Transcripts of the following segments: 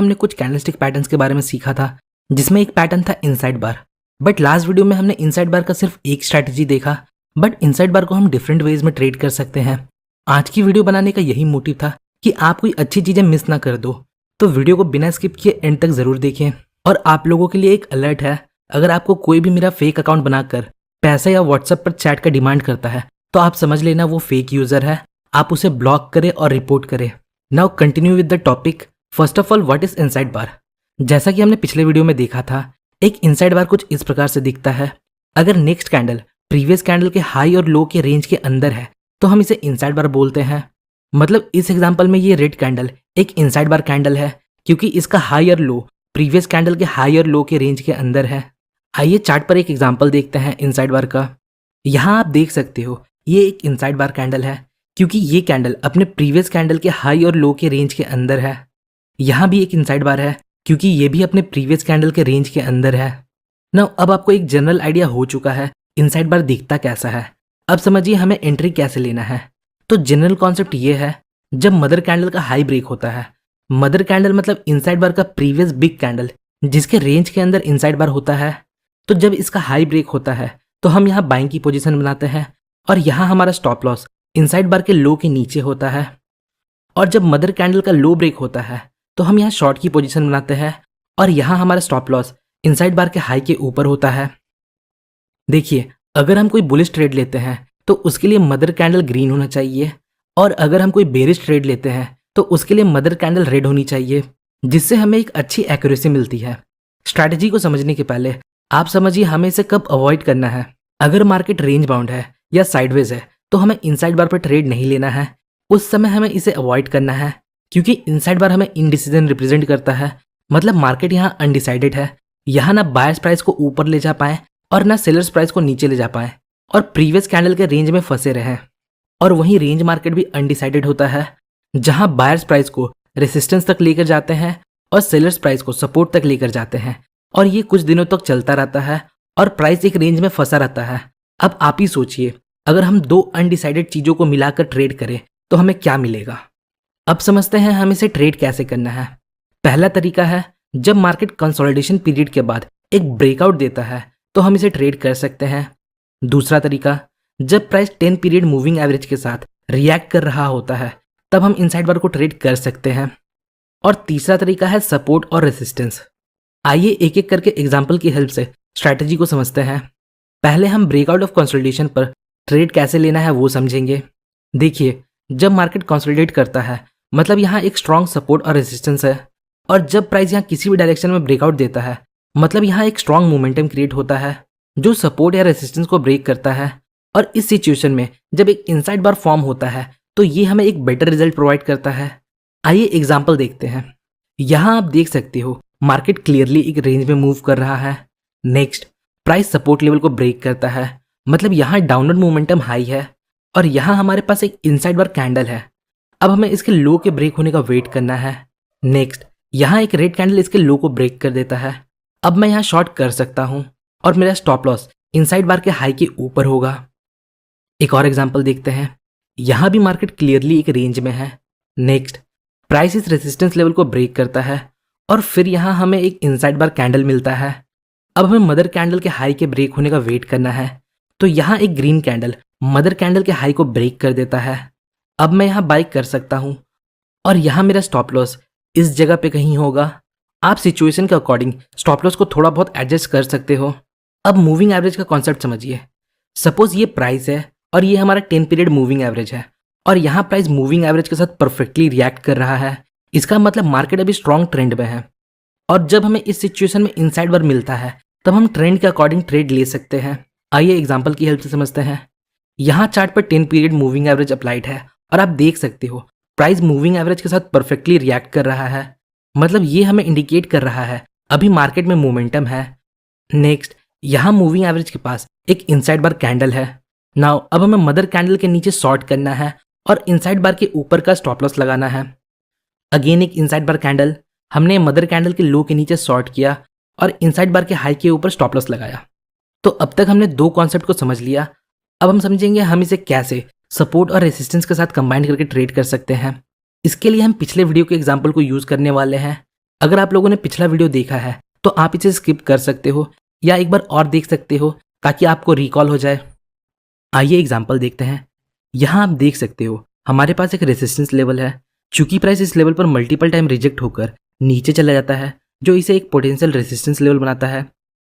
हमने कुछ candlestick patterns के बारे में सीखा था, जिसमें एक पैटर्न था inside bar. But last video में हमने इनसाइड बार का सिर्फ एक स्ट्रैटेजी देखा, बट इनसाइड बार को हम डिफरेंट वेज में ट्रेड कर सकते हैं। आज की वीडियो बनाने का यही मोटिव था कि आप कोई अच्छी चीजें मिस ना कर दो, तो वीडियो को बिना स्किप किए एंड तक जरूर देखें। और आप लोगों के लिए एक अलर्ट है, अगर आपको कोई भी मेरा फेक अकाउंट बनाकर पैसा या व्हाट्सएप पर चैट का डिमांड करता है तो आप समझ लेना वो फेक यूजर है, आप उसे ब्लॉक करें और रिपोर्ट करें। Now continue with the topic. First of all, what is inside bar? जैसा कि हमने पिछले वीडियो में देखा था, एक इनसाइड बार कुछ इस प्रकार से दिखता है। अगर नेक्स्ट कैंडल प्रीवियस कैंडल के हाई और लो के रेंज के अंदर है तो हम इसे इनसाइड बार बोलते हैं। मतलब इस एग्जांपल में ये रेड कैंडल एक इनसाइड बार कैंडल है क्योंकि इसका हाई और लो प्रीवियस कैंडल के हाई और लो के रेंज के अंदर है। आइए चार्ट पर एक एग्जांपल देखते हैं इनसाइड बार का। यहाँ आप देख सकते हो ये एक इनसाइड बार कैंडल है क्योंकि ये कैंडल अपने प्रीवियस कैंडल के हाई और लो के रेंज के अंदर है। यहाँ भी एक इनसाइड बार है क्योंकि ये भी अपने प्रीवियस कैंडल के रेंज के अंदर है। नाउ अब आपको एक जनरल आइडिया हो चुका है इनसाइड बार दिखता कैसा है। अब समझिए हमें एंट्री कैसे लेना है। तो जनरल कॉन्सेप्ट ये है, जब मदर कैंडल का हाई ब्रेक होता है, मदर कैंडल मतलब इनसाइड बार का प्रीवियस बिग कैंडल जिसके रेंज के अंदर इनसाइड बार होता है, तो जब इसका हाई ब्रेक होता है तो हम यहाँ बाइंग की पोजीशन बनाते हैं और यहाँ हमारा स्टॉप लॉस इनसाइड बार के लो के नीचे होता है। और जब मदर कैंडल का लो ब्रेक होता है तो हम यहाँ शॉर्ट की पोजीशन बनाते हैं और यहाँ हमारा स्टॉप लॉस इनसाइड बार के हाई के ऊपर होता है। देखिए, अगर हम कोई बुलिश ट्रेड लेते हैं तो उसके लिए मदर कैंडल ग्रीन होना चाहिए, और अगर हम कोई बेरिश ट्रेड लेते हैं तो उसके लिए मदर कैंडल रेड होनी चाहिए, जिससे हमें एक अच्छी एक्यूरेसी मिलती है। स्ट्रैटेजी को समझने के पहले आप समझिए हमें इसे कब अवॉइड करना है। अगर मार्केट रेंज बाउंड है या साइडवेज है तो हमें इनसाइड बार पर ट्रेड नहीं लेना है, उस समय हमें इसे अवॉइड करना है क्योंकि इनसाइड बार हमें इनडिसीजन रिप्रेजेंट करता है। मतलब मार्केट यहाँ अनडिसाइडेड है, यहाँ ना बायर्स प्राइस को ऊपर ले जा पाए और ना सेलर्स प्राइस को नीचे ले जा पाए और प्रीवियस कैंडल के रेंज में फंसे रहे। और वहीं रेंज मार्केट भी अनडिसाइडेड होता है, जहां बायर्स प्राइस को रेसिस्टेंस तक लेकर जाते हैं और सेलर्स प्राइस को सपोर्ट तक लेकर जाते हैं, और ये कुछ दिनों तक चलता रहता है और प्राइस एक रेंज में फंसा रहता है। अब आप ही सोचिए, अगर हम दो अनडिसाइडेड चीजों को मिलाकर ट्रेड करें तो हमें क्या मिलेगा। अब समझते हैं हम इसे ट्रेड कैसे करना है। पहला तरीका है, जब मार्केट कंसोलिडेशन पीरियड के बाद एक ब्रेकआउट देता है तो हम इसे ट्रेड कर सकते हैं। दूसरा तरीका, जब प्राइस 10 पीरियड मूविंग एवरेज के साथ रिएक्ट कर रहा होता है तब हम इनसाइड बार को ट्रेड कर सकते हैं। और तीसरा तरीका है सपोर्ट और रेसिस्टेंस। आइए एक एक करके एग्जांपल की हेल्प से स्ट्रैटेजी को समझते हैं। पहले हम ब्रेकआउट ऑफ कंसोलिडेशन पर ट्रेड कैसे लेना है वो समझेंगे। देखिए, जब मार्केट कंसोलिडेट करता है मतलब यहाँ एक स्ट्रॉन्ग सपोर्ट और रेसिस्टेंस है, और जब प्राइस यहाँ किसी भी डायरेक्शन में ब्रेकआउट देता है मतलब यहाँ एक स्ट्रॉन्ग मोमेंटम क्रिएट होता है जो सपोर्ट या रेसिस्टेंस को ब्रेक करता है। और इस सिचुएशन में जब एक इनसाइड बार फॉर्म होता है तो ये हमें एक बेटर रिजल्ट प्रोवाइड करता है। आइए एग्जांपल देखते हैं। यहाँ आप देख सकते हो मार्केट क्लियरली एक रेंज में मूव कर रहा है। नेक्स्ट, प्राइस सपोर्ट लेवल को ब्रेक करता है, मतलब यहाँ डाउनवर्ड मोमेंटम हाई है और यहाँ हमारे पास एक इनसाइड बार कैंडल है। अब हमें इसके लो के ब्रेक होने का वेट करना है। नेक्स्ट, यहाँ एक रेड कैंडल इसके लो को ब्रेक कर देता है। अब मैं यहाँ शॉर्ट कर सकता हूँ और मेरा स्टॉप लॉस इनसाइड बार के हाई के ऊपर होगा। एक और एग्जांपल देखते हैं। यहाँ भी मार्केट क्लियरली एक रेंज में है। नेक्स्ट, प्राइस इस रेजिस्टेंस लेवल को ब्रेक करता है और फिर यहाँ हमें एक इनसाइड बार कैंडल मिलता है। अब हमें मदर कैंडल के हाई के ब्रेक होने का वेट करना है, तो यहाँ एक ग्रीन कैंडल मदर कैंडल के हाई को ब्रेक कर देता है। अब मैं यहाँ बाई कर सकता हूँ और यहाँ मेरा स्टॉप लॉस इस जगह पे कहीं होगा। आप सिचुएशन के अकॉर्डिंग स्टॉप लॉस को थोड़ा बहुत एडजस्ट कर सकते हो। अब मूविंग एवरेज का कॉन्सेप्ट समझिए। सपोज ये प्राइस है और ये हमारा 10 पीरियड मूविंग एवरेज है और यहाँ प्राइस मूविंग एवरेज के साथ परफेक्टली रिएक्ट कर रहा है। इसका मतलब मार्केट अभी स्ट्रॉन्ग ट्रेंड में है, और जब हमें इस सिचुएशन में इनसाइड बार मिलता है तब हम ट्रेंड के अकॉर्डिंग ट्रेड ले सकते हैं। आइए एग्जांपल की हेल्प से समझते हैं। यहाँ चार्ट पर 10 पीरियड मूविंग एवरेज अप्लाइड है और आप देख सकते हो प्राइस मूविंग एवरेज के साथ परफेक्टली रिएक्ट कर रहा है, मतलब ये हमें इंडिकेट कर रहा है अभी मार्केट में मोमेंटम है। नेक्स्ट, यहाँ मूविंग एवरेज के पास एक इनसाइड बार कैंडल है। नाउ अब हमें मदर कैंडल के नीचे शॉर्ट करना है और इनसाइड बार के ऊपर का स्टॉप लॉस लगाना है। अगेन एक इनसाइड बार कैंडल, हमने मदर कैंडल के लो के नीचे शॉर्ट किया और इनसाइड बार के हाई के ऊपर स्टॉप लॉस लगाया। तो अब तक हमने दो कॉन्सेप्ट को समझ लिया। अब हम समझेंगे हम इसे कैसे सपोर्ट और रेसिस्टेंस के साथ कंबाइन करके ट्रेड कर सकते हैं। इसके लिए हम पिछले वीडियो के एग्जाम्पल को यूज करने वाले हैं। अगर आप लोगों ने पिछला वीडियो देखा है तो आप इसे स्किप कर सकते हो या एक बार और देख सकते हो ताकि आपको रिकॉल हो जाए। आइए एग्जाम्पल देखते हैं। यहाँ आप देख सकते हो हमारे पास एक रेजिस्टेंस लेवल है। चूंकि प्राइस इस लेवल पर मल्टीपल टाइम रिजेक्ट होकर नीचे चला जाता है जो इसे एक पोटेंशियल रेजिस्टेंस लेवल बनाता है।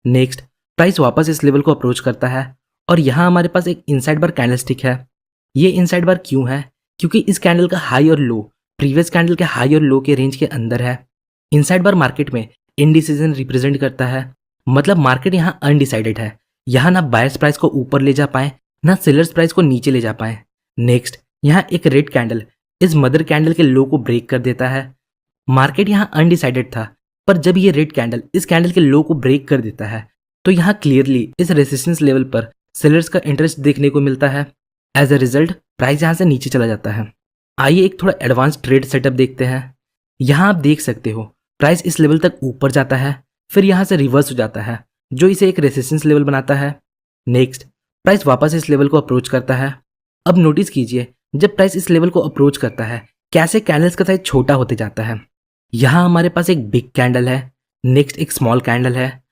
नेक्स्ट प्राइस वापस इस लेवल को अप्रोच करता है और यहाँ हमारे पास एक इनसाइड बार कैंडलस्टिक है। ये इनसाइड बार क्यों है? क्योंकि इस कैंडल का हाई और लो प्रीवियस कैंडल के हाई और लो के रेंज के अंदर है। इनसाइड बार मार्केट में इनडिसीजन रिप्रेजेंट करता है, मतलब मार्केट यहाँ अनडिसाइडेड है। यहाँ ना बायर्स प्राइस को ऊपर ले जा पाए ना सेलर्स प्राइस को नीचे ले जा पाए। नेक्स्ट यहाँ एक रेड कैंडल इस मदर कैंडल के लो को ब्रेक कर देता है। मार्केट यहाँ अनडिसाइडेड था, पर जब ये रेड कैंडल इस कैंडल के लो को ब्रेक कर देता है तो यहाँ क्लियरली इस रेजिस्टेंस लेवल पर सेलर्स का इंटरेस्ट देखने को मिलता है। एज अ रिजल्ट प्राइस यहाँ से नीचे चला जाता है। आइए एक थोड़ा एडवांस ट्रेड सेटअप देखते हैं। यहाँ आप देख सकते हो प्राइस इस लेवल तक ऊपर जाता है, फिर यहाँ से रिवर्स हो जाता है जो इसे एक रेजिस्टेंस लेवल बनाता है। नेक्स्ट प्राइस वापस इस लेवल को अप्रोच करता है। अब नोटिस कीजिए जब प्राइस इस लेवल को अप्रोच करता है कैसे कैंडल्स का साइज छोटा होते जाता है। यहाँ हमारे पास एक बिग कैंडल है, नेक्स्ट एक स्मॉल कैंडल है,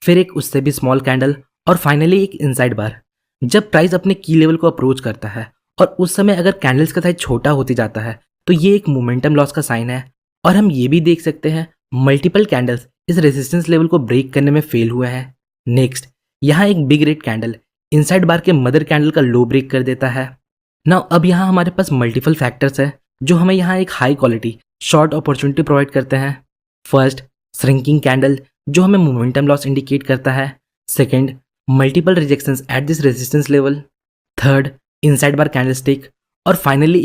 फिर एक उससे भी स्मॉल कैंडल और फाइनली एक इनसाइड बार। जब प्राइस अपने की लेवल को अप्रोच करता है और उस समय अगर कैंडल्स का साइज छोटा होते जाता है तो ये एक मोमेंटम लॉस का साइन है। और हम ये भी देख सकते हैं मल्टीपल कैंडल्स इस रेजिस्टेंस लेवल को ब्रेक करने में फेल हुए हैं। नेक्स्ट यहाँ एक बिग रेड कैंडल इनसाइड बार के मदर कैंडल का लो ब्रेक कर देता है। नाउ अब यहाँ हमारे पास मल्टीपल फैक्टर्स है जो हमें यहाँ एक high quality short opportunity provide करते हैं। फर्स्ट श्रिंकिंग कैंडल जो हमें मोमेंटम लॉस इंडिकेट करता है। Second multiple rejections at this resistance level. Third inside bar candlestick और फाइनली